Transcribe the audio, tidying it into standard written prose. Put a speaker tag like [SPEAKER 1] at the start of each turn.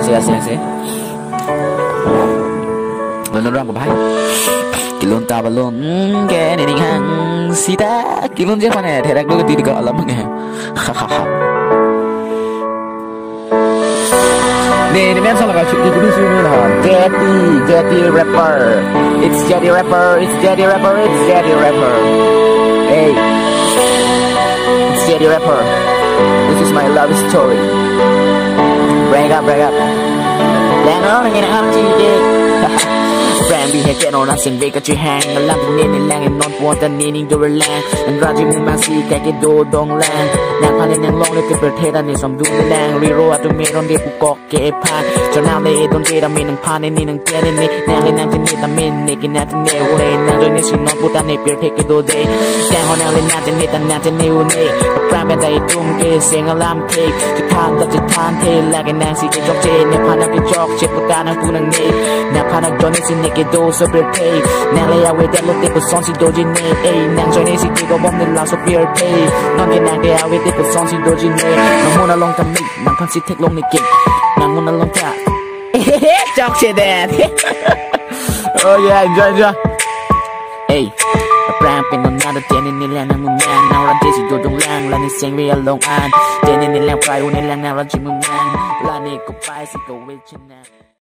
[SPEAKER 1] así. Nó răng của bác kilon ta balon cái này đi hàng sita kilon chứ này thế đặc đôi tí gọi lắm nghe nè em sao là cái chuyện gì suy nghĩ là Jetty rapper it's Jetty rapper hey it's Jetty rapper this is my love story break up đang nói là nghe nào chi vậy Brand bị hệ kẹt nó sinh về các chuyện hàng nó làm cho nên lang em non buồn tan nên đồ lang anh ra chỉ muốn mang xì cái đồ dong lang nàng pha lên nàng long lên cáiประเทศอันนี้สมดุลแรงรีโรอัตโนมัติรอนเดียบกอกเก็บพานจนน้ำเลยต้องเจดามินพานในนี่นางเจนนี่นางเลยนางจะนี่ตามินนี่กินนางจะนี่โอเล่นางโดยนี่สิน้องพูดตาในประเทศก็โดเดย์แกงของนางเลยนางจะนี่ตานางจะนี่โอเล่แปลงเป็นใจตุ้มเกเสียงอารามเพลงจะทานเทแล้วกันนางสิจะจอกเจนเนี่ยพานางไปจอกเจ็บปากกานางพูนางนี่นางพานางโดนนี่สิเนี่ยก็โดso birthday นางเลยเอาไว้แต่รถติดกับซองสิโดจิเน่เอ้ยนางจอยนี่สิที่ก็บอกในลาว so birthday น้องแกนางเอาไว้ติดกับซองสิโดจิเน่น้องมุนลงทำมินางพันสิเทคลงในเก่งนางมุนลงจ้าจอกเชดแดนoh yeah enjoy เอ้ยแปลงเป็นคนหน้าตัวเจนนี่แรงนางมุนแรงนางรันที่สิโดดงแรงและนี่เสียงเรียลลงอ่านเจนนี่แรงไปวันนี้แรงนางรันจิมุนแรงและนี่ก็ไปสิก็เวชนะ